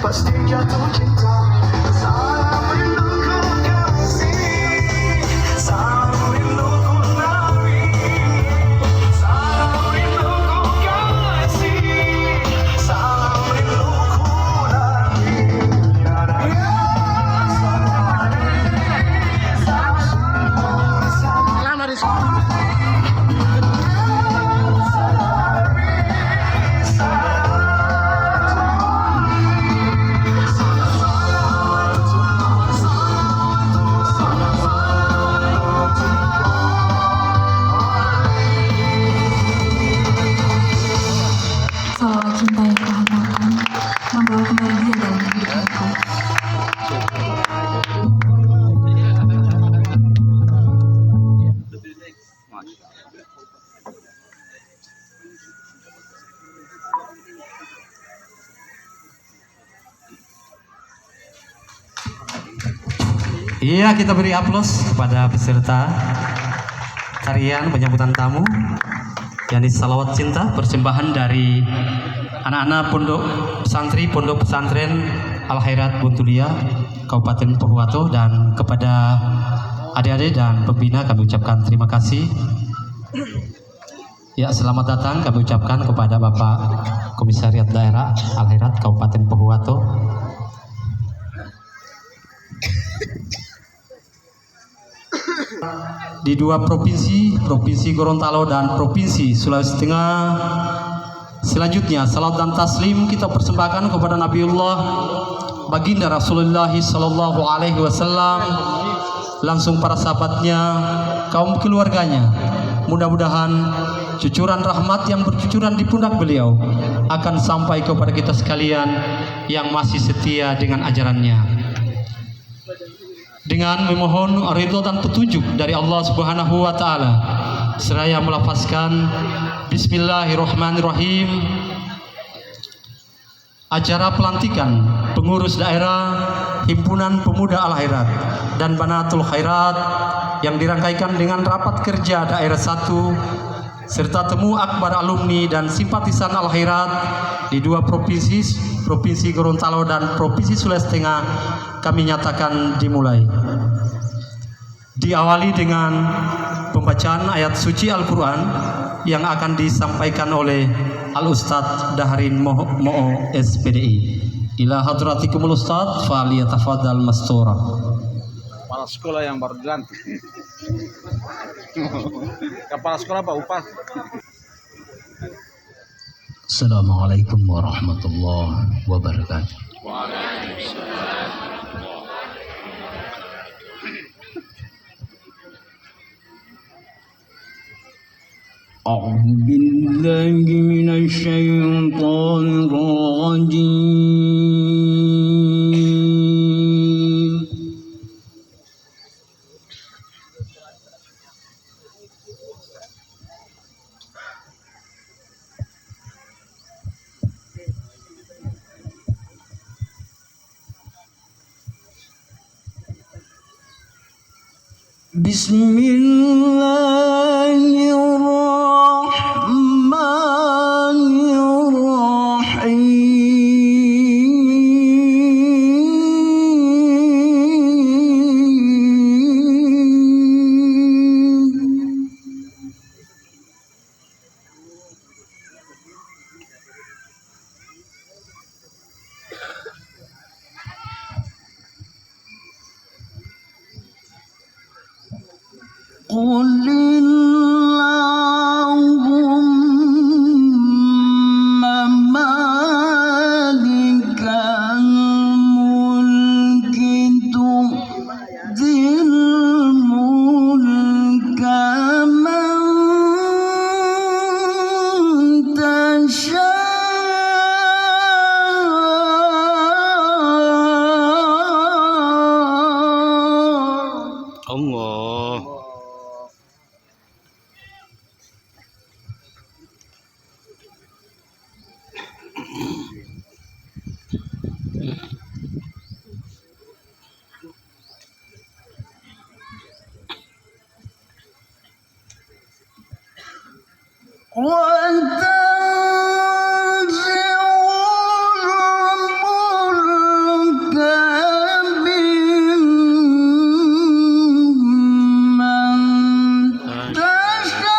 Pasti jatuh cinta. Salam rinduku kasih, salam rinduku nabi, salam rinduku kasih, salam rinduku nabi. Ya Nabi, salam Salawat cinta yang kehangatan membawa kebahagiaan dalam hidupku. Iya, kita beri aplaus kepada peserta tarian penyambutan tamu, yakni salawat cinta persembahan dari anak-anak pondok pesantren Al Khairat Buntulia Kabupaten Pohuwato, dan kepada adik-adik dan pembina kami ucapkan terima kasih. Ya, selamat datang kami ucapkan kepada Bapak Komisariat Daerah Al Khairat Kabupaten Pohuwato. Di dua provinsi Gorontalo dan provinsi Sulawesi Tengah. Selanjutnya salat dan taslim kita persembahkan kepada Nabiullah baginda Rasulullah sallallahu alaihi wasallam, langsung para sahabatnya, kaum keluarganya. Mudah-mudahan cucuran rahmat yang bercucuran di pundak beliau akan sampai kepada kita sekalian yang masih setia dengan ajarannya. Dengan memohon ridho dan petunjuk dari Allah Subhanahu wa taala, seraya melafazkan Bismillahirrahmanirrahim, acara pelantikan pengurus daerah Himpunan Pemuda Al Khairat dan Banatul Khairat yang dirangkaikan dengan rapat kerja daerah 1 serta temu akbar alumni dan simpatisan Al Khairat di dua provinsi Gorontalo dan provinsi Sulawesi Tengah kami nyatakan dimulai. Diawali dengan pembacaan ayat suci Al-Quran yang akan disampaikan oleh Al-Ustadz Dahrin Mo'o SPDI. Ila hadratikumul Ustadz faliyatafadhal mastura. Kepala sekolah yang baru dilantik. Kepala sekolah Pak Upah. Assalamualaikum warahmatullahi wabarakatuh. أعوذ بالله من الشيطان الرجيم بسم الله الرحمن الرحيم قل اللهم مالك الملك تؤتي الملك من تشاء Allah. وتنزع الملك ممن تشاء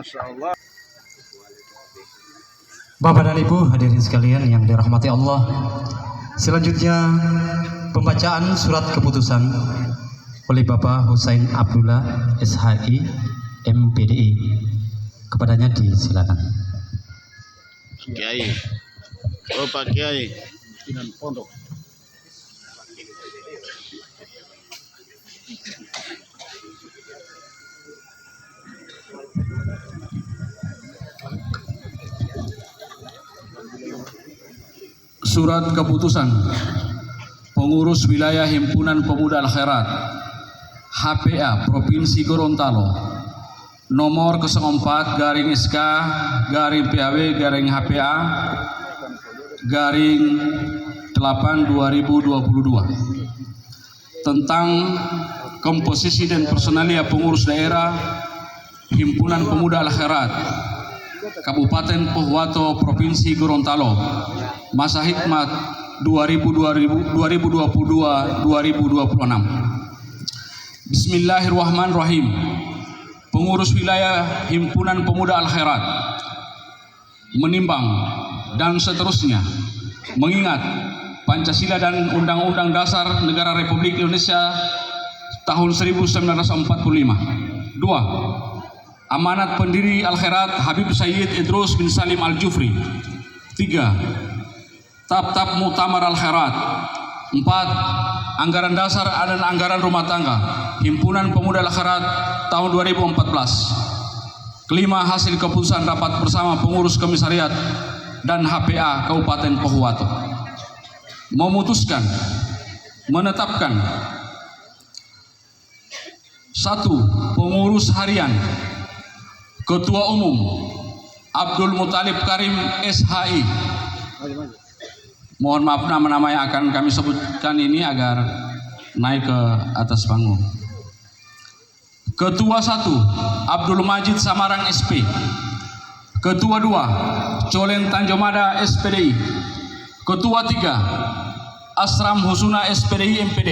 Masya Allah. Bapak dan Ibu hadirin sekalian yang dirahmati Allah. Selanjutnya pembacaan surat keputusan oleh Bapak Husain Abdullah SHI MPDI. Kepadanya disilakan. Kiai. Oh, Pak Kiai. Pimpinan pondok. Surat keputusan pengurus wilayah Himpunan Pemuda Al-Khairat HPA Provinsi Gorontalo nomor 04/SK/PAW/HPA _8/2022 tentang komposisi dan personalia pengurus daerah Himpunan Pemuda Al-Khairat Kabupaten Pohuwato Provinsi Gorontalo masa hikmat 2022-2026. Bismillahirrahmanirrahim. Pengurus wilayah Himpunan Pemuda Al-Khairat menimbang dan seterusnya mengingat Pancasila dan Undang-Undang Dasar Negara Republik Indonesia tahun 1945. 2. Amanat pendiri Al-Khairat Habib Sayyid Idrus bin Salim Al-Jufri. 3. Tab-tab Muktamar Al-Khairat. 4. Anggaran dasar dan anggaran rumah tangga Himpunan Pemuda Al-Khairat tahun 2014. 5. Hasil keputusan rapat bersama pengurus komisariat dan HPA Kabupaten Pohuwato memutuskan menetapkan 1. Pengurus harian Ketua Umum Abdul Muthalib Karim SHI. Mohon maaf nama-nama yang akan kami sebutkan ini agar naik ke atas panggung. Ketua 1 Abdul Majid Samarang SP. Ketua 2 Colen Tanjomada SPDI. Ketua 3 Asram Husuna SPDI MPD.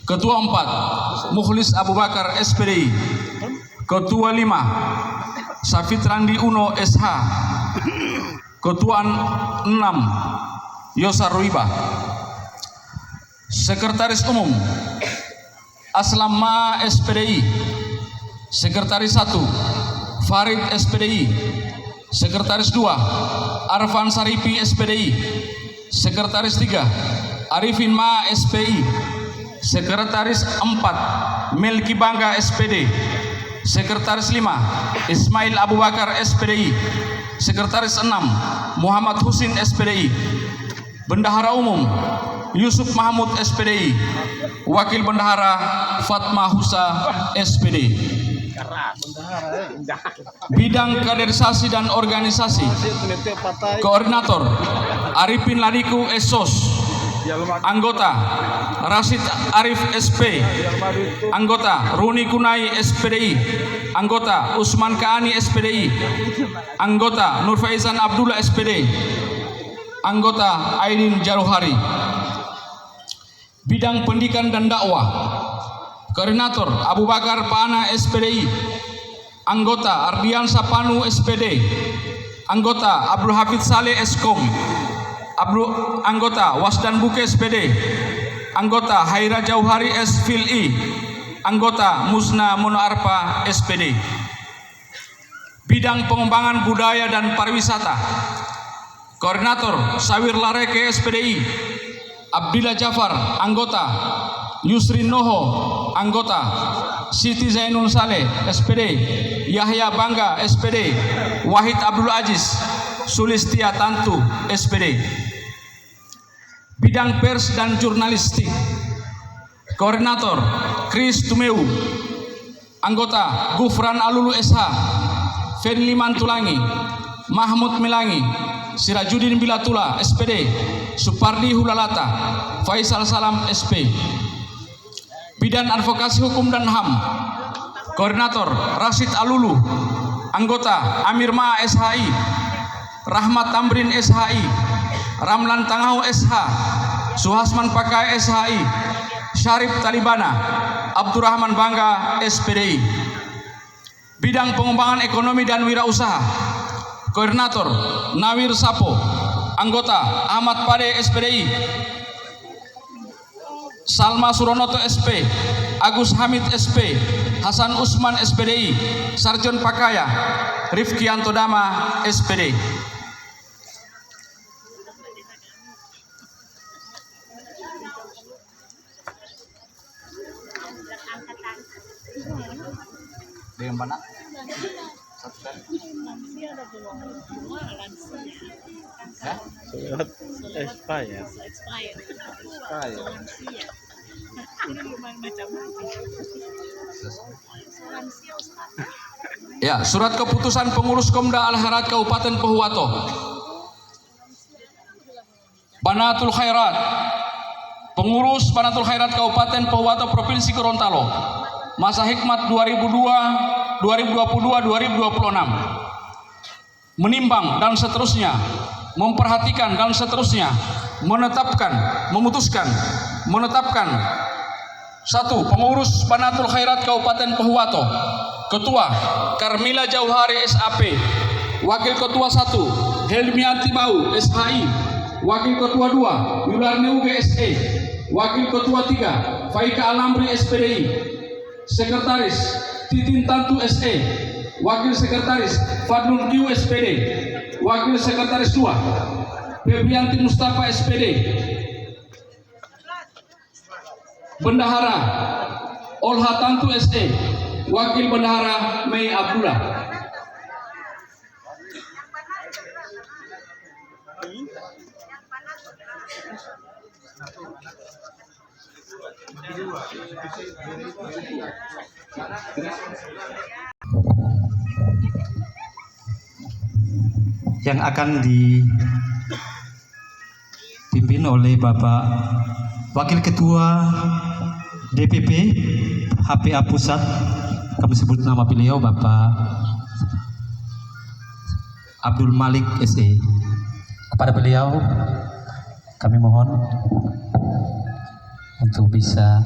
Ketua 4 Mukhlis Abu Bakar SPDI. Ketua 5 Safit Randi Uno SH. Ketua 6 Yosar Ruiba. Sekretaris Umum Aslam Ma SPDI. Sekretaris 1 Farid SPDI. Sekretaris 2 Arfan Saripi SPDI. Sekretaris 3 Arifin Ma SPI. Sekretaris 4 Melki Bangga SPD. Sekretaris 5 Ismail Abu Bakar SPDI. Sekretaris 6 Muhammad Husin SPDI. Bendahara Umum Yusuf Mahmud SPDI. Wakil Bendahara Fatma Husa SPD. Bidang kaderisasi dan organisasi Koordinator Arifin Ladiku Esos. Anggota Rashid Arif SP. Anggota Runi Kunai SPDI. Anggota Usman Kaani SPDI. Anggota Nur Faizan Abdullah SPD. Anggota Aidin Jaruhari. Bidang pendidikan dan dakwah Koordinator Abu Bakar Pana SPDI. Anggota Ardian Sapanu SPD. Anggota Abdul Hafid Saleh Eskom. Anggota Wasdan Buke SPD. Anggota Haira Jauhari SFILI. Anggota Musna Monoarpa SPD. Bidang pengembangan budaya dan pariwisata Koordinator Sawir Lareke SPDI. Abdillah Jafar anggota. Yusrin Noho anggota. Siti Zainul Saleh SPD. Yahya Bangga SPD. Wahid Abdul Aziz Sulistia Tantu SPD. Bidang pers dan jurnalistik Koordinator Kris Tumeu. Anggota Gufran Alulu SH. Fenli Mantulangi. Mahmud Melangi. Sirajudin Bilatula SPD. Supardi Hulalata. Faisal Salam SP. Bidang advokasi hukum dan HAM Koordinator Rashid Alulu. Anggota Amir Ma SHI. Rahmat Tamrin SHI. Ramlan Tangau SH. Suhasman Pakai SHI. Syarif Talibana. Abdurrahman Bangga SPDI. Bidang Pengembangan Ekonomi dan Wirausaha, Koordinator Nawir Sapo, Anggota Ahmad Pade SPDI, Salma Suronoto SP, Agus Hamid SP, Hasan Usman SPDI, Sarjon Pakaya, Rifkianto Dama SPD. Dengan mana? Surat expired. Ya, surat keputusan pengurus Komda Al-Khairat Kabupaten Pohuwato. Banatul Khairat, pengurus Banatul Khairat Kabupaten Pohuwato Provinsi Gorontalo, masa hikmat 2022-2026, menimbang dan seterusnya, memperhatikan dan seterusnya, menetapkan 1. Pengurus Banatul Khairat Kabupaten Pohuwato, Ketua Karmila Jauhari SAP, Wakil Ketua 1 Helmianti Bau SHI, Wakil Ketua 2 Yularni UGSE, Wakil Ketua 3 Faika Alamri SPDI, Sekretaris Titin Tantu SE, Wakil Sekretaris Fadlun Q SPD, Wakil Sekretaris 2 Febrianti Mustafa SPD, Bendahara Olha Tantu SE, Wakil Bendahara Mei Abdullah. Yang akan dipimpin oleh Bapak Wakil Ketua DPP HPA Pusat, kami sebut nama beliau Bapak Abdul Malik SE. Kepada beliau kami mohon untuk bisa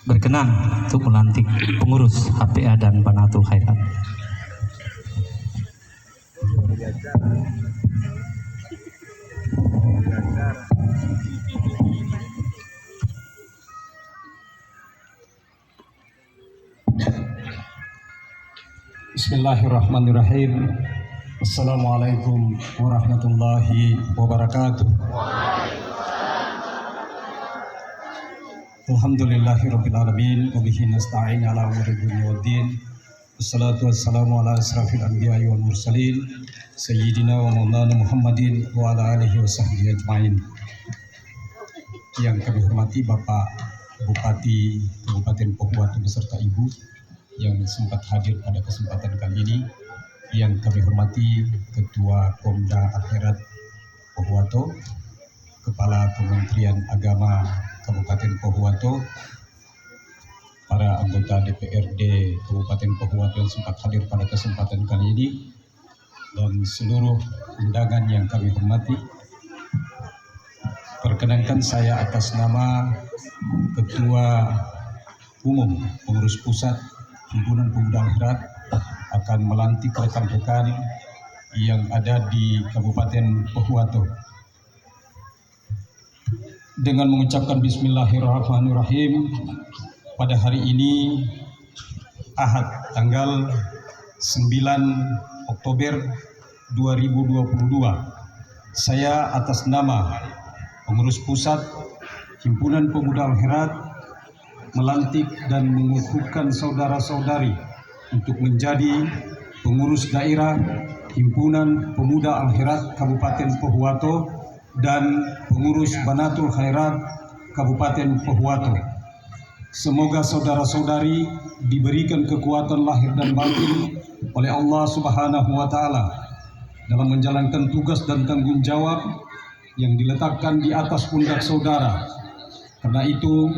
berkenan untuk melantik pengurus HPA dan Banatul Khairat. Bismillahirrahmanirrahim. Assalamualaikum warahmatullahi wabarakatuh. Alhamdulillahirabbil alamin wa bihi nasta'in ala umuri dunya waddin. Wassalatu wassalamu ala asrafil anbiya'i wal mursalin sayyidina wa maulana Muhammadin wa ala alihi wa sahbihi ajmain. Yang kami hormati Bapak Bupati Kabupaten Pohuwato beserta Ibu yang sempat hadir pada kesempatan kali ini, yang kami hormati Ketua Komda Al-Khairat Pohuwato, Kepala Kementerian Agama Kabupaten Pohuwato, para anggota DPRD Kabupaten Pohuwato yang sempat hadir pada kesempatan kali ini, dan seluruh undangan yang kami hormati. Perkenankan saya atas nama Ketua Umum Pengurus Pusat Himpunan Pemuda Al-Khairat akan melantik rekan-rekan yang ada di Kabupaten Pohuwato. Dengan mengucapkan Bismillahirrahmanirrahim, pada hari ini Ahad tanggal 9 Oktober 2022, saya atas nama Pengurus Pusat Himpunan Pemuda Al-Khairat melantik dan mengukuhkan saudara-saudari untuk menjadi pengurus daerah Himpunan Pemuda Al-Khairat Kabupaten Pohuwato dan pengurus Banatul Khairat Kabupaten Pohuwato. Semoga saudara-saudari diberikan kekuatan lahir dan batin oleh Allah Subhanahu wa Ta'ala dalam menjalankan tugas dan tanggung jawab yang diletakkan di atas pundak saudara. Karena itu,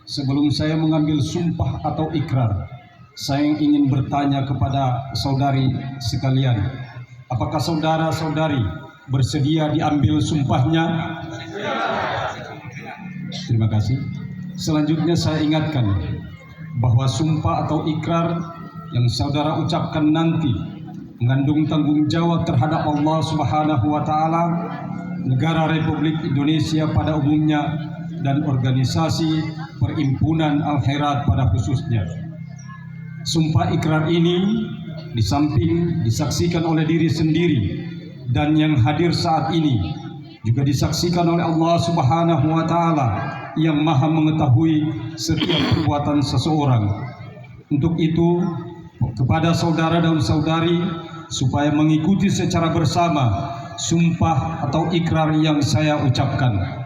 sebelum saya mengambil sumpah atau ikrar, saya ingin bertanya kepada saudari sekalian, apakah saudara-saudari bersedia diambil sumpahnya? Terima kasih. Selanjutnya saya ingatkan bahwa sumpah atau ikrar yang saudara ucapkan nanti mengandung tanggung jawab terhadap Allah Subhanahu wa taala, negara Republik Indonesia pada umumnya, dan organisasi Perhimpunan Al-Khairat pada khususnya. Sumpah ikrar ini di samping disaksikan oleh diri sendiri dan yang hadir saat ini juga disaksikan oleh Allah Subhanahu wa taala yang Maha mengetahui setiap perbuatan seseorang. Untuk itu, kepada saudara dan saudari supaya mengikuti secara bersama sumpah atau ikrar yang saya ucapkan.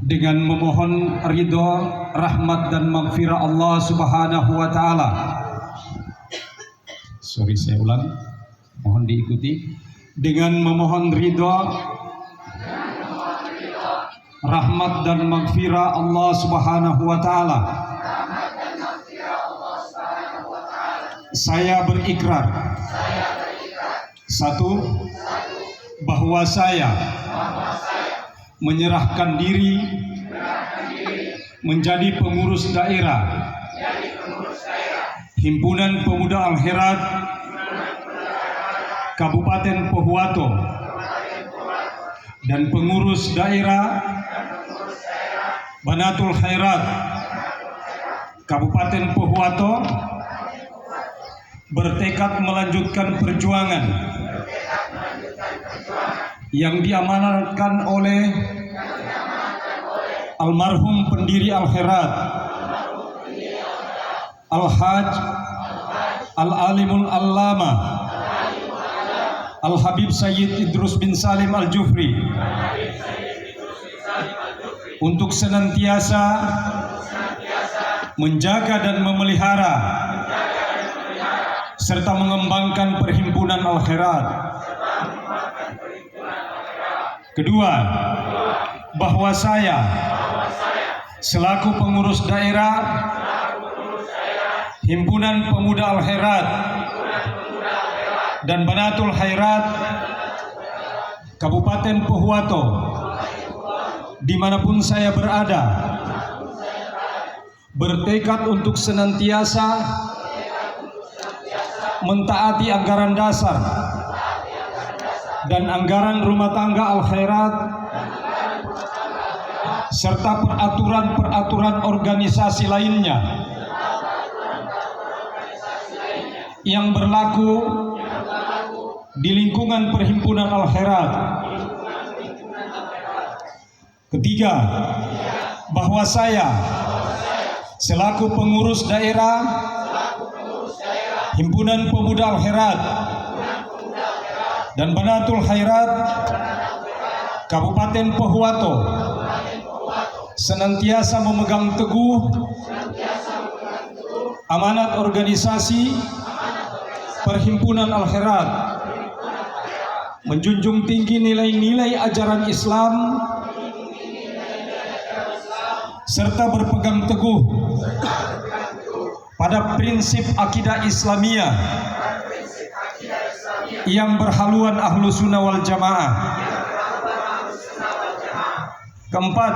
Dengan memohon ridho, rahmat dan maghfirah Allah Subhanahu wa taala. Saya ulang. Mohon diikuti. Dengan memohon ridho, rahmat dan maghfirah Allah Subhanahu wa taala. Saya berikrar. Satu, bahwa saya menyerahkan diri menjadi pengurus daerah Himpunan Pemuda Al-Khairat Kabupaten Pohuwato dan pengurus daerah Banatul Khairat Kabupaten Pohuwato bertekad melanjutkan perjuangan yang diamanatkan oleh almarhum pendiri Al-Khairat Al-Haj Al-Alimul Allama Al-Habib Sayyid Idrus bin Salim Al-Jufri untuk senantiasa menjaga dan memelihara serta mengembangkan Perhimpunan Al-Khairat. Kedua, bahwa saya selaku pengurus daerah Himpunan Pemuda Al-Khairat dan Banatul Khairat Kabupaten Pohuwato, dimanapun saya berada, bertekad untuk senantiasa mentaati anggaran dasar dan anggaran rumah tangga Al-Khairat serta peraturan-peraturan organisasi lainnya yang berlaku di lingkungan Perhimpunan Al-Khairat. Ketiga, bahwa saya selaku pengurus daerah Himpunan Pemuda Al-Khairat dan Banatul Khairat Kabupaten Pohuwato senantiasa memegang teguh amanat organisasi Perhimpunan Al-Khairat, menjunjung tinggi nilai-nilai ajaran Islam serta berpegang teguh pada prinsip akidah Islamiyah yang berhaluan Ahlu Sunnah wal Jamaah. Keempat,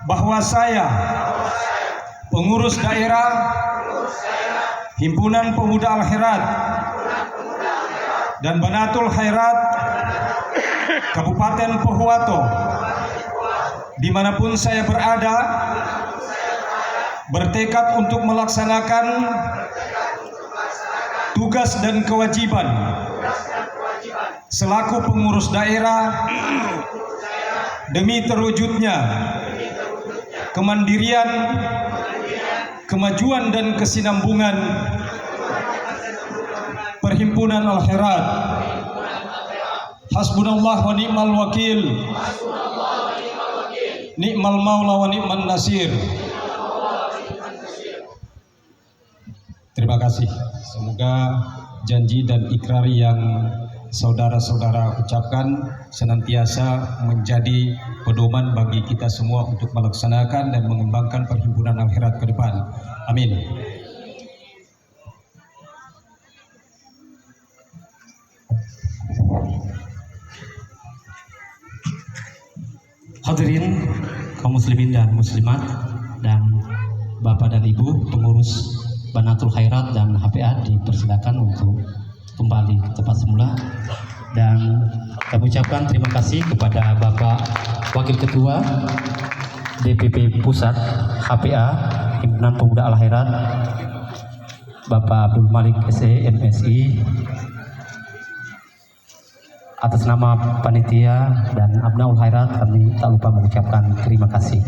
bahwa saya pengurus daerah Himpunan Pemuda Al-Khairat dan Banatul Khairat Kabupaten Pohuwato, dimanapun saya berada, bertekad untuk melaksanakan tugas dan kewajiban selaku pengurus daerah demi terwujudnya kemandirian, kemajuan dan kesinambungan Perhimpunan Al-Khairat. Hasbunallah wa ni'mal wakil, ni'mal maula wa ni'man nasir. Terima kasih. Semoga janji dan ikrar yang saudara-saudara ucapkan senantiasa menjadi pedoman bagi kita semua untuk melaksanakan dan mengembangkan Perhimpunan Al-Khairat ke depan. Amin. Hadirin kaum muslimin dan muslimat dan Bapak dan Ibu pengurus Banatul Khairat dan HPA dipersilakan untuk kembali ke tempat semula, dan kami ucapkan terima kasih kepada Bapak Wakil Ketua DPP Pusat HPA Himpunan Pemuda Al Khairat, Bapak Abdul Malik SE MSI, atas nama panitia dan Abnaul Khairat kami tak lupa mengucapkan terima kasih.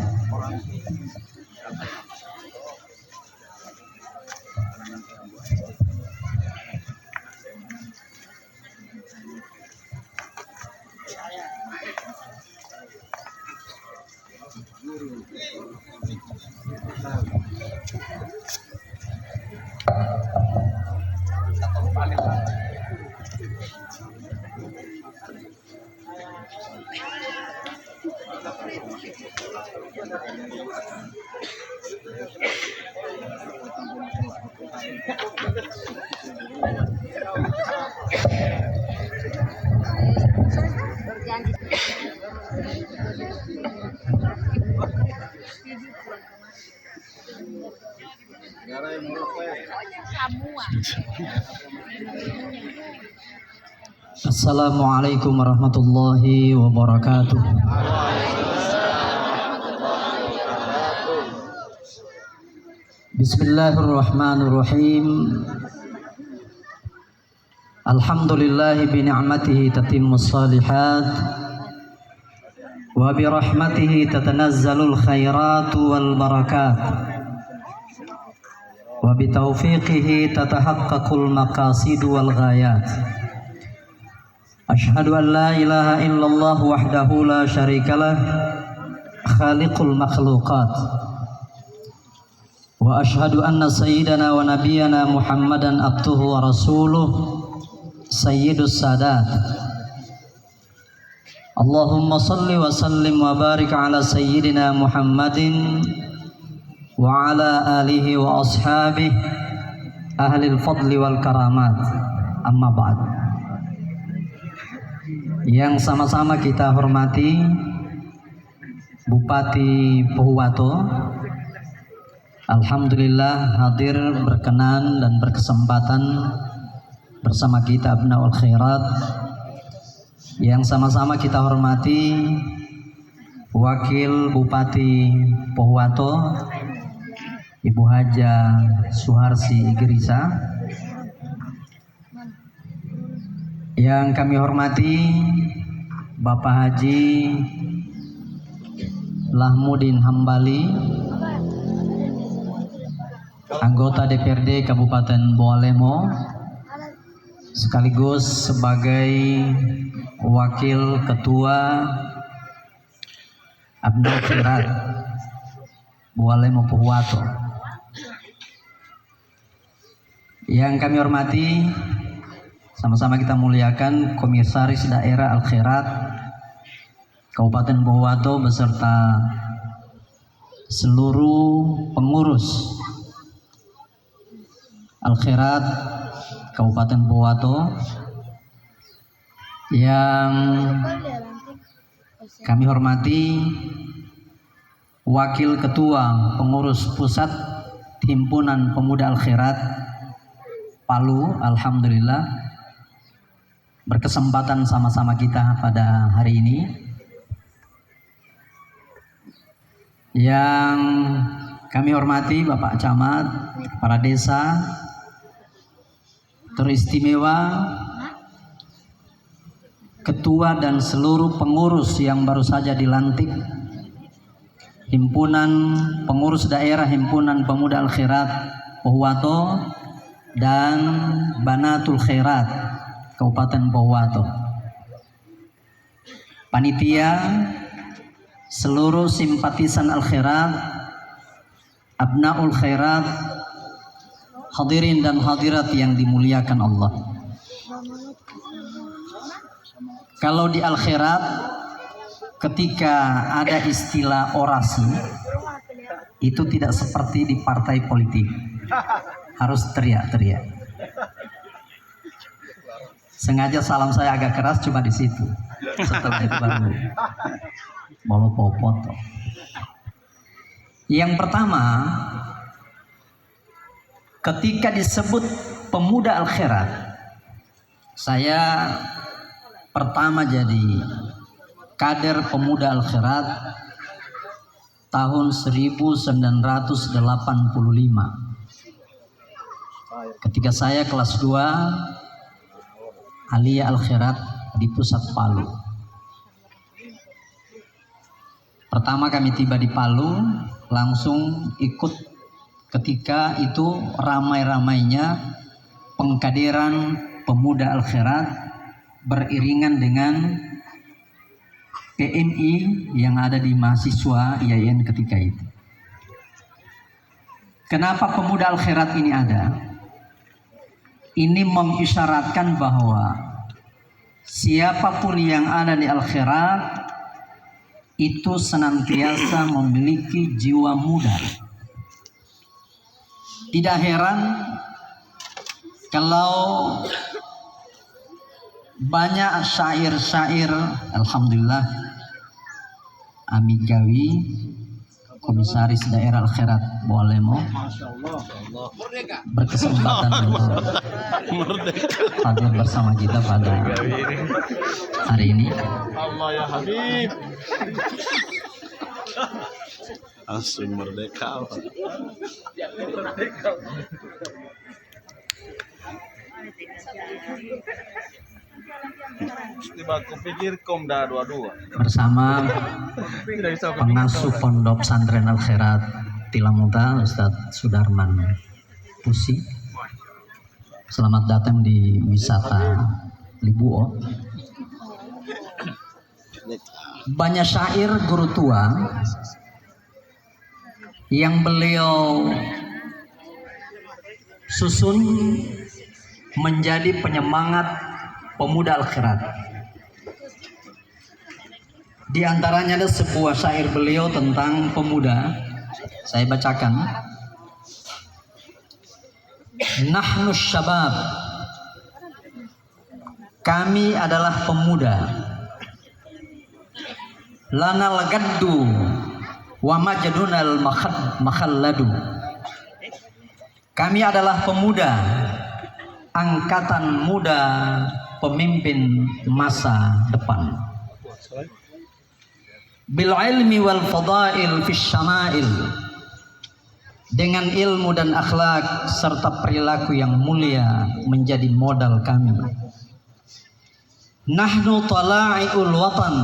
Assalamualaikum warahmatullahi wabarakatuh. Bismillahirrahmanirrahim. Alhamdulillahi bi ni'matihi tatimmus shalihat wa bi rahmatihi tatanazzalul khairat wal barakat wa bi taufiqihi tatahaqqaqul maqasid wal ghayat. Asyhadu an la ilaha illallah wahdahu la syarikalah khaliqul makhluqat wa asyhadu anna sayyidana wa nabiyyana Muhammadan abduhu wa rasuluh sayyidus sadat. Allahumma salli wa sallim wa barik ala sayyidina Muhammadin wa ala alihi wa ashabihi ahlil fadli wal karamat. Amma ba'd. Yang sama-sama kita hormati Bupati Pohuwato, alhamdulillah hadir berkenan dan berkesempatan bersama kita Abnaul Khairat. Yang sama-sama kita hormati Wakil Bupati Pohuwato, Ibu Haja Suharsi Igrisa. Yang kami hormati Bapak Haji Lahmudin Hambali, anggota DPRD Kabupaten Bawalemo, sekaligus sebagai Wakil Ketua Abnaul Khairat Bawalemo Pohuwato. Yang kami hormati, sama-sama kita muliakan Komisaris Daerah Al Khairat Kabupaten Pohuwato beserta seluruh pengurus Al Khairat Kabupaten Pohuwato. Yang kami hormati Wakil Ketua Pengurus Pusat Himpunan Pemuda Al Khairat Palu, alhamdulillah berkesempatan sama-sama kita pada hari ini. Yang kami hormati Bapak Camat, para desa, teristimewa ketua dan seluruh pengurus yang baru saja dilantik Himpunan Pengurus Daerah Himpunan Pemuda Al Khairat Pohuwato dan Banatul Khairat Kabupaten Pohuwato, panitia, seluruh simpatisan Al Khairat, Abnaul Khairat, hadirin dan hadirat yang dimuliakan Allah. Kalau di Al Khairat, ketika ada istilah orasi, itu tidak seperti di partai politik, harus teriak-teriak. Sengaja salam saya agak keras cuma di situ. Setelah itu baru bolo popot. Yang pertama, ketika disebut pemuda Al-Khairat, saya pertama jadi kader pemuda Al-Khairat tahun 1985. Ketika saya kelas 2 Aliyah Al-Khairat di pusat Palu. Pertama kami tiba di Palu, langsung ikut ketika itu ramai-ramainya pengkaderan pemuda Al-Khairat beriringan dengan PMI yang ada di mahasiswa IAIN ketika itu. Kenapa pemuda Al-Khairat ini ada? Ini mengisyaratkan bahwa siapapun yang ada di Al-Khairat itu senantiasa memiliki jiwa muda. Tidak heran kalau banyak syair-syair, alhamdulillah, Amigawi, Komisaris Daerah Al-Khairat Boalemo berkesempatan untuk hadir bersama kita pada hari ini. Allah ya Habib. Langsung merdeka. Tiba aku pikir kom dah dua-dua. Bersama pengasuh Pondok Pesantren Al-Khairat Tilamuta, Ustadz Sudarman Pusi. Selamat datang di wisata Libuo. Banyak syair guru tua yang beliau susun menjadi penyemangat pemuda Al-Khairat. Di antaranya ada sebuah syair beliau tentang pemuda. Saya bacakan. Nahnu syabab, kami adalah pemuda. Lanal gaddu wa majadunal makhalladu. Kami adalah pemuda, angkatan muda, pemimpin masa depan. Bil ilmi wal fadail fis syama'il, dengan ilmu dan akhlak serta perilaku yang mulia menjadi modal kami. Nahnu tala'iul watan,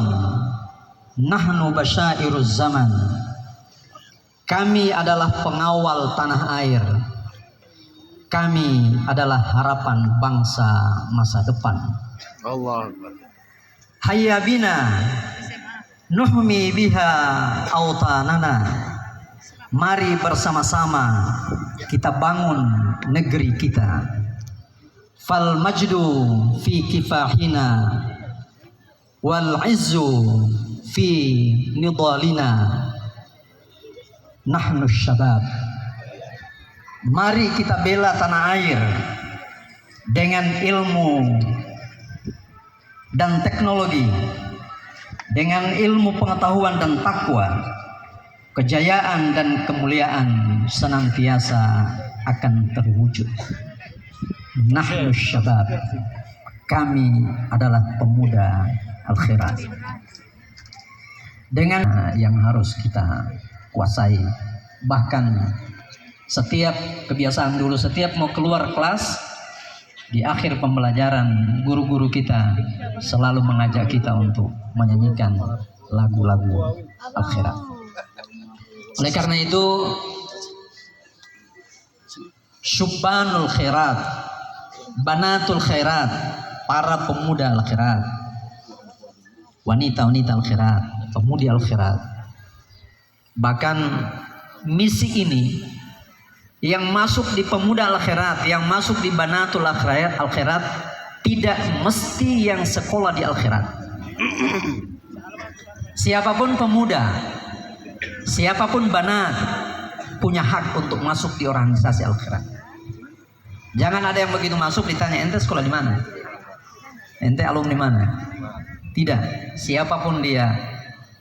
nahnu basyairuz zaman. Kami adalah pengawal tanah air. Kami adalah harapan bangsa masa depan. Allah. Hayya bina nuhmi biha autanana. Mari bersama-sama kita bangun negeri kita. Fal majdu fi kifahina wal izzu fi nidalina. Nahnu syabab. Mari kita bela tanah air dengan ilmu dan teknologi, dengan ilmu pengetahuan dan takwa. Kejayaan dan kemuliaan senantiasa akan terwujud. Nahnu syabab, kami adalah pemuda Al-Khairat. Dengan yang harus kita kuasai. Bahkan setiap kebiasaan dulu, setiap mau keluar kelas, di akhir pembelajaran guru-guru kita selalu mengajak kita untuk menyanyikan lagu-lagu Al-Khairat. Oleh karena itu, Syubbanul Khairat, Banatul Khairat, para pemuda Al-Khairat, wanita-wanita Al-Khairat, pemudi Al-Khairat. Bahkan misi ini yang masuk di pemuda Al-Khairat, yang masuk di Banatul Al-Khairat, tidak mesti yang sekolah di Al-Khairat. Siapapun pemuda, siapapun banat punya hak untuk masuk di organisasi Al-Khairat. Jangan ada yang begitu masuk ditanya, ente sekolah di mana? Ente alumni mana? Tidak, siapapun dia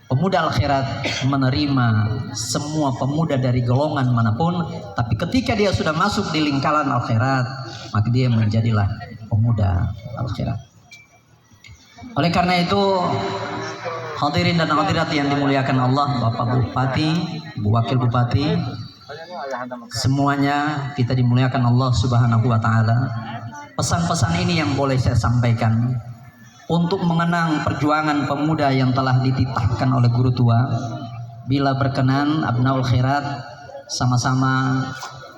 Pemuda akhirat menerima semua pemuda dari golongan manapun, tapi ketika dia sudah masuk di lingkaran akhirat, maka dia menjadilah pemuda akhirat. Oleh karena itu, hadirin dan hadirat yang dimuliakan Allah, Bapak Bupati, Bu Wakil Bupati, semuanya kita dimuliakan Allah Subhanahu wa taala. Pesan-pesan ini yang boleh saya sampaikan untuk mengenang perjuangan pemuda yang telah dititahkan oleh guru tua. Bila berkenan Abnaul Khairat, sama-sama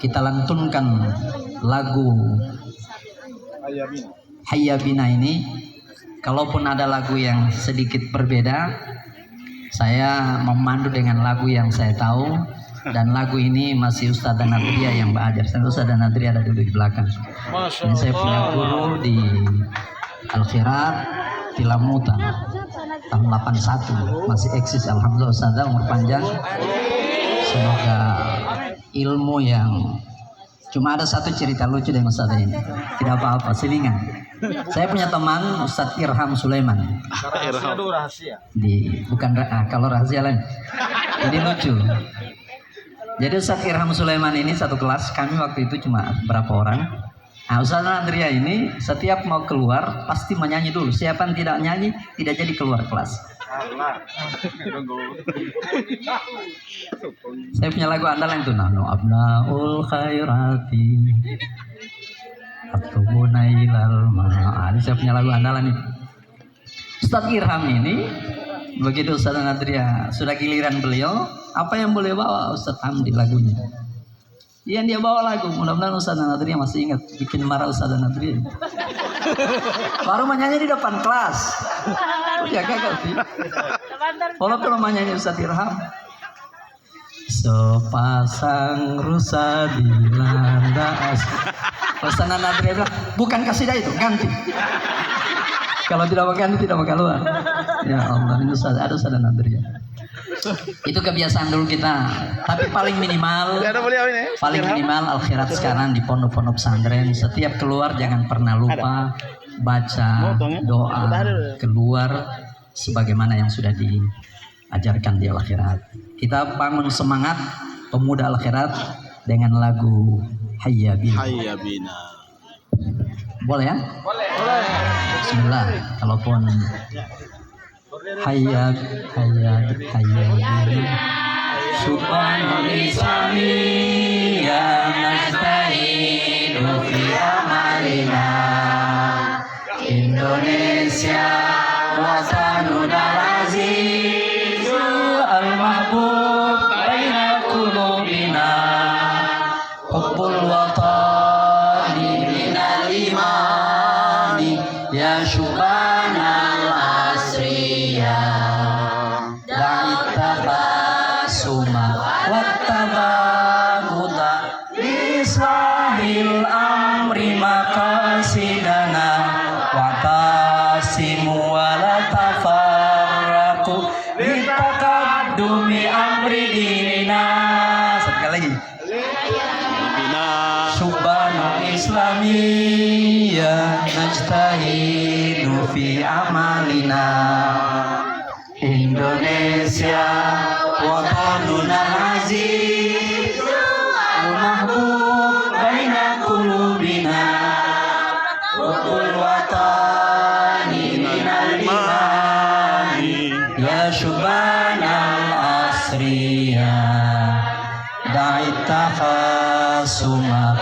kita lantunkan lagu Hayya Bina ini. Kalaupun ada lagu yang sedikit berbeda, saya memandu dengan lagu yang saya tahu, dan lagu ini masih Ustadz Nadria yang belajar. Ustadz Nadria ada duduk di belakang. Ini saya punya guru di Al-Khairat Tilamuta tahun 81, masih eksis. Alhamdulillah Ustazah, umur panjang, semoga ilmu yang cuma ada satu cerita lucu dengan Ustazah ini, tidak apa-apa, selingan. Saya punya teman Ustadz Irham Sulaiman bukan kalau rahasia lain, jadi lucu. Jadi Ustadz Irham Sulaiman ini satu kelas, kami waktu itu cuma berapa orang. Nah, Ustaz Andrea ini setiap mau keluar pasti menyanyi dulu. Siapa yang tidak nyanyi tidak jadi keluar kelas. Saya punya lagu andalan itu, Nahnu Abnaul Khairati Atubuna ilal ma'ali. Saya punya lagu andalan itu. Ustaz Irham ini begitu Ustaz Andrea sudah giliran beliau, apa yang boleh bawa Ustaz Hamdi lagunya? Yang dia bawa lagu, mudah-mudahan Ustaz Nadri masih ingat, bikin marah Ustaz Nadri. Baru menyanyi di depan kelas. Ya gagal sih. Walaupun menyanyi Ustaz Irham. Sepasang rusa dilanda. Ustaz Nadri bilang, bukan kasidah itu, ganti. Kalau tidak ganti tidak bakal keluar. Ya Allah, ini ada Ustaz Nadri. Itu kebiasaan dulu kita, tapi paling minimal Al-Khairat sekarang di pondok-pondok pesantren, setiap keluar jangan pernah lupa baca doa keluar sebagaimana yang sudah diajarkan di Al-Khairat. Kita bangun semangat pemuda Al-Khairat dengan lagu Hayya Bina. Hayya Bina. Boleh ya? Boleh. Bismillah. Kalaupun Hayya Bina Subhanal Islami ya nasta'idu fi amalina Indonesia watanuna azizu al-mahbub baina qulubina hubbul watani minal imani ya syubanal asriya suma wattabaguda islahil amri maqasidana watasimu wala tafarraku bitaqaddumi amri dinina. Sekali lagi. Subhanal islamiyya najtahinu fi amalina Indonesia watanuna aziz al-mahbub baina qulubina Wakul watani minal imani ya syubanal asriya da'ita suma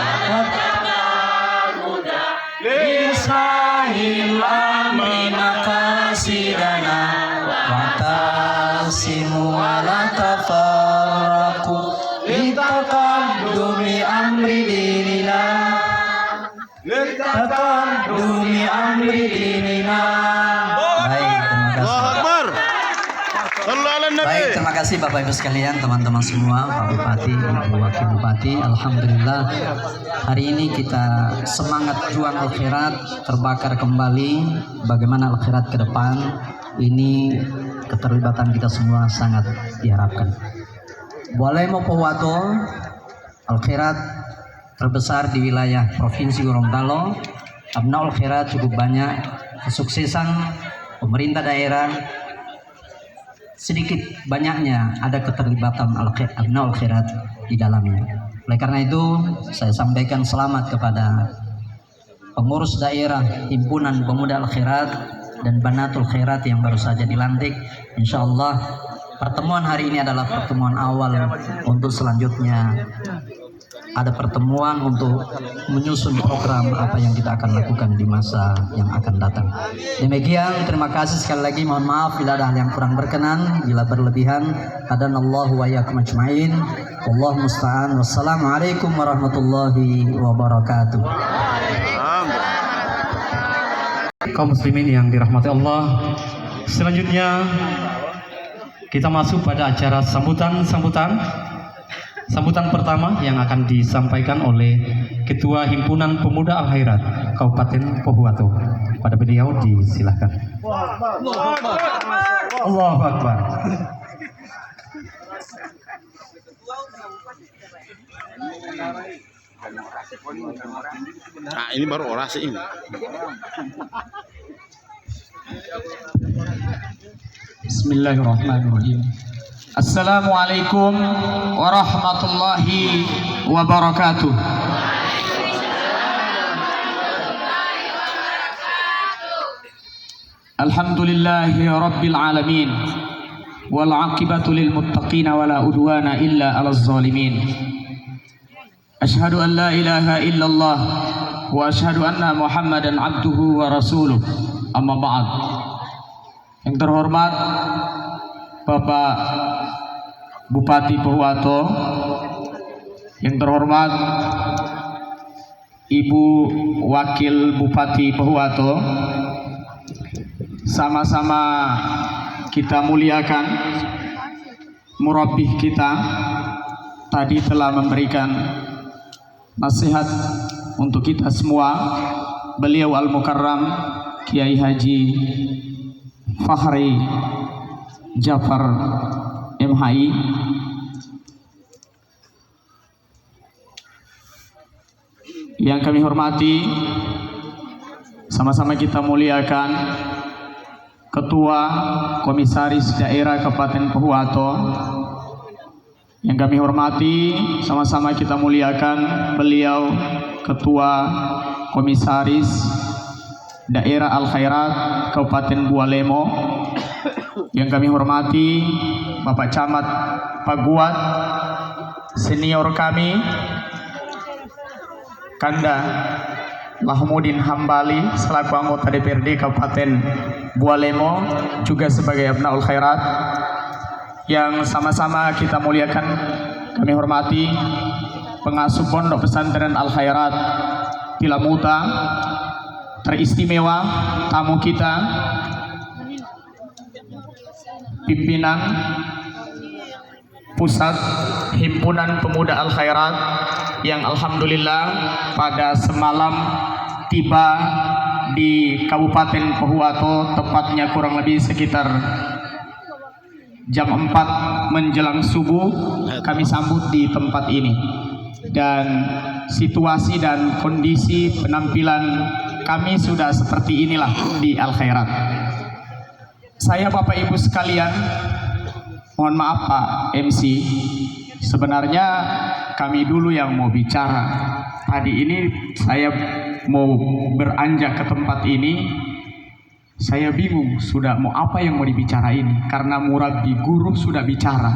lisahil amri maqasidana watasimu wala tafarraku litaqaddumi amri dinina litaqaddumi amri dinina. Baik, terima kasih Bapak Ibu sekalian, teman-teman semua, Pak Bupati, Ibu Wakil Bupati. Alhamdulillah hari ini kita semangat juang Al-Khairat terbakar kembali. Bagaimana Al-Khairat ke depan ini, keterlibatan kita semua sangat diharapkan. Boleh mau pewato Al-Khairat terbesar di wilayah Provinsi Gorontalo. Abnaul Khairat cukup banyak, kesuksesan pemerintah daerah sedikit banyaknya ada keterlibatan Abnaul Khairat di dalamnya. Oleh karena itu saya sampaikan selamat kepada pengurus daerah Himpunan Pemuda Al-Khairat dan Banatul Khairat yang baru saja dilantik. Insya Allah pertemuan hari ini adalah pertemuan awal untuk selanjutnya ada pertemuan untuk menyusun program apa yang kita akan lakukan di masa yang akan datang. Demikian, terima kasih sekali lagi. Mohon maaf bila ada hal yang kurang berkenan, bila berlebihan. Hadanallahu wa iyyakum ajma'in. Wallahu musta'an. Wassalamualaikum warahmatullahi wabarakatuh. Kaum muslimin yang dirahmati Allah, selanjutnya kita masuk pada acara sambutan pertama yang akan disampaikan oleh Ketua Himpunan Pemuda Al-Khairat Kabupaten Pohuwato. Pada beliau disilahkan. Allahu Akbar. Nah, ini baru orasi ini. Bismillahirrahmanirrahim. Assalamualaikum warahmatullahi wabarakatuh. Alhamdulillahi rabbil alamin. Wal aqibatu lil muttaqin wala udwana illa 'alaz zalimin. Asyhadu an la ilaha illallah wa asyhadu anna Muhammadan abduhu wa rasuluh. Amma ba'd. Yang terhormat Bapak Bupati Pohuwato, yang terhormat Ibu Wakil Bupati Pohuwato, sama-sama kita muliakan murabbih kita tadi telah memberikan nasihat untuk kita semua. Beliau Al-Mukarram Kiai Haji Fakhri Jafar MHI, yang kami hormati, sama-sama kita muliakan Ketua Komisaris Daerah Kabupaten Pohuwato, yang kami hormati, sama-sama kita muliakan beliau Ketua Komisaris Daerah Al-Khairat Kabupaten Bualemo, yang kami hormati Bapak Camat Paguat, senior kami Kanda Mahmudin Hambali selaku anggota DPRD Kabupaten Bualemo, juga sebagai Abnaul Khairat, yang sama-sama kita muliakan, kami hormati pengasuh Pondok Pesantren Al-Khairat Tilamuta, teristimewa tamu kita pimpinan Pusat Himpunan Pemuda Al-Khairat yang alhamdulillah pada semalam tiba di Kabupaten Pohuwato, tepatnya kurang lebih sekitar jam 4 menjelang subuh kami sambut di tempat ini. Dan situasi dan kondisi penampilan kami sudah seperti inilah di Al-Khairat. Saya Bapak Ibu sekalian, mohon maaf Pak MC, sebenarnya kami dulu yang mau bicara. Tadi ini saya mau beranjak ke tempat ini, saya bingung sudah mau apa yang mau dibicarain, karena murabbi guru sudah bicara.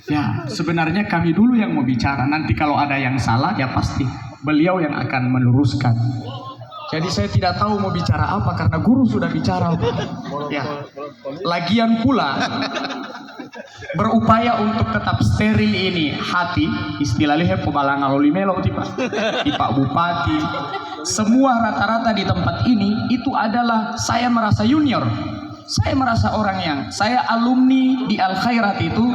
Ya, sebenarnya kami dulu yang mau bicara. Nanti kalau ada yang salah ya pasti beliau yang akan meluruskan. Jadi saya tidak tahu mau bicara apa karena guru sudah bicara. Ya. Lagian pula berupaya untuk tetap steril ini hati, istilahnya pebalangan loli melo di Pak Bupati. Semua rata-rata di tempat ini itu adalah saya merasa junior. Saya merasa orang yang saya alumni di Al-Khairat itu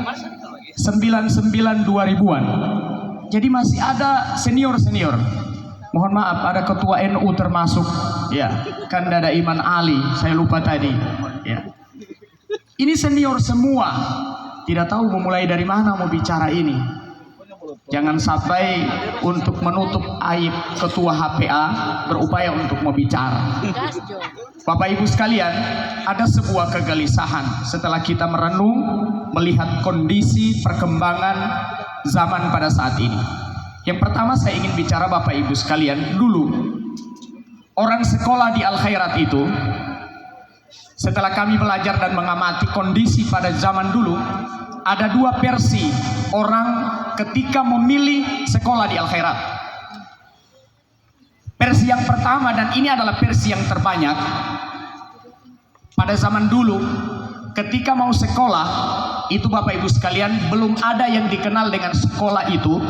99 2000-an. Jadi masih ada senior-senior. Mohon maaf, ada ketua NU termasuk, ya, kan ada Iman Ali, saya lupa tadi, ya. Ini senior semua, tidak tahu memulai dari mana mau bicara ini. Jangan sampai untuk menutup aib ketua HPA berupaya untuk mau bicara. Bapak Ibu sekalian, ada sebuah kegelisahan setelah kita merenung melihat kondisi perkembangan zaman pada saat ini. Yang pertama saya ingin bicara Bapak Ibu sekalian, dulu orang sekolah di Al-Khairat itu, setelah kami belajar dan mengamati kondisi pada zaman dulu, ada dua versi orang ketika memilih sekolah di Al-Khairat. Versi yang pertama, dan ini adalah versi yang terbanyak, pada zaman dulu ketika mau sekolah itu Bapak Ibu sekalian, belum ada yang dikenal dengan sekolah itu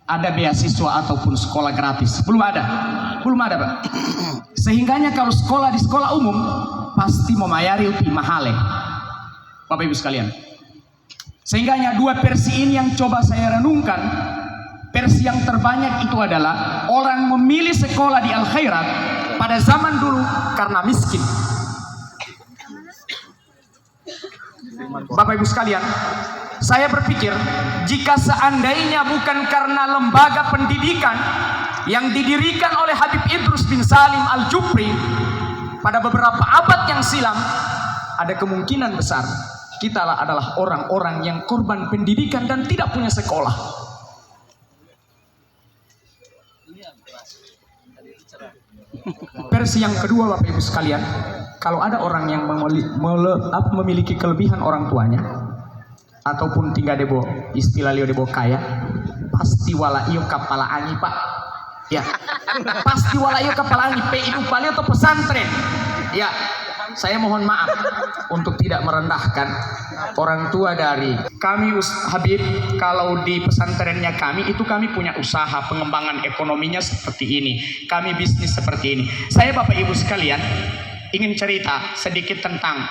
ada beasiswa ataupun sekolah gratis. Belum ada Pak. Sehingganya kalau sekolah di sekolah umum pasti memayari upi mahale, Bapak Ibu sekalian. Sehingganya dua versi ini yang coba saya renungkan. Versi yang terbanyak itu adalah orang memilih sekolah di Al-Khairat pada zaman dulu karena miskin. Bapak Ibu sekalian, saya berpikir jika seandainya bukan karena lembaga pendidikan yang didirikan oleh Habib Idrus bin Salim Al-Jufri pada beberapa abad yang silam, ada kemungkinan besar kita adalah orang-orang yang korban pendidikan dan tidak punya sekolah. Versi yang kedua Bapak Ibu sekalian, kalau ada orang yang memiliki kelebihan orang tuanya ataupun tinggal debo istilah leo debo kaya, pasti wala iyo kepala angi Pak. Ya, pasti wala iyo kepala angi pe itu paling atau pesantren. Ya, saya mohon maaf untuk tidak merendahkan orang tua dari kami Habib. Kalau di pesantrennya kami itu kami punya usaha pengembangan ekonominya seperti ini, kami bisnis seperti ini. Saya Bapak Ibu sekalian ingin cerita sedikit tentang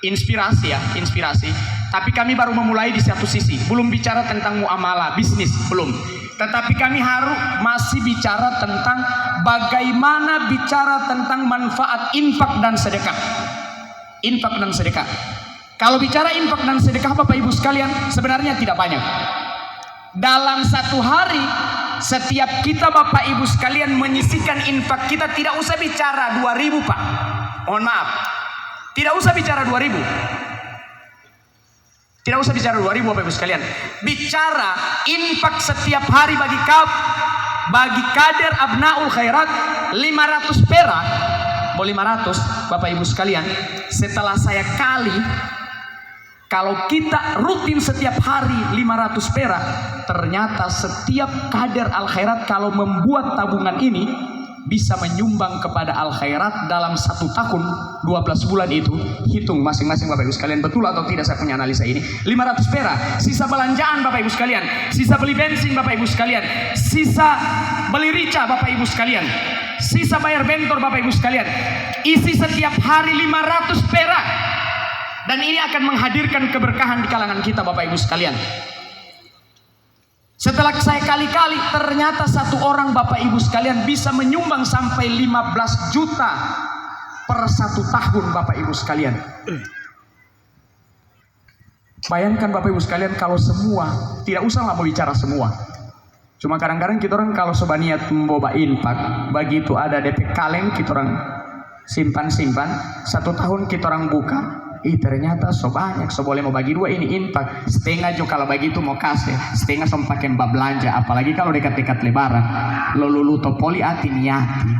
inspirasi. Tapi kami baru memulai di satu sisi, belum bicara tentang muamalah bisnis, belum. Tetapi kami masih bicara tentang bagaimana bicara tentang manfaat infak dan sedekah. Infak dan sedekah. Kalau bicara infak dan sedekah Bapak Ibu sekalian, sebenarnya tidak banyak. Dalam satu hari, setiap kita Bapak Ibu sekalian menyisihkan infak kita, tidak usah bicara 2.000 Pak. Mohon maaf, tidak usah bicara 2.000. Tidak usah bicara 2.000 Bapak Ibu sekalian. Bicara infak setiap hari bagi kader Abnaul Khairat 500 perak. Mau 500 Bapak Ibu sekalian. Setelah saya kali, kalau kita rutin setiap hari 500 perak, ternyata setiap kader Al Khairat kalau membuat tabungan ini bisa menyumbang kepada Al Khairat dalam 1 tahun 12 bulan itu. Hitung masing-masing Bapak Ibu sekalian, betul atau tidak saya punya analisa ini. 500 perak, sisa belanjaan Bapak Ibu sekalian, sisa beli bensin Bapak Ibu sekalian, sisa beli rica Bapak Ibu sekalian, sisa bayar bentor Bapak Ibu sekalian. Isi setiap hari 500 perak. Dan ini akan menghadirkan keberkahan di kalangan kita Bapak Ibu sekalian. Setelah saya kali-kali, ternyata satu orang Bapak Ibu sekalian bisa menyumbang sampai 15 juta per 1 tahun Bapak Ibu sekalian. Bayangkan Bapak Ibu sekalian kalau semua, tidak usahlah mau bicara semua. Cuma kadang-kadang kita orang kalau sobaniat membawa infak, begitu ada DP kaleng kita orang simpan-simpan, 1 tahun kita orang buka. Ternyata so banyak, so boleh mau bagi 2 ini infak. Setengah juga kalau begitu mau kasih, setengah so pakai belanja. Apalagi kalau dekat-dekat lebaran, lulu topoli ati niati.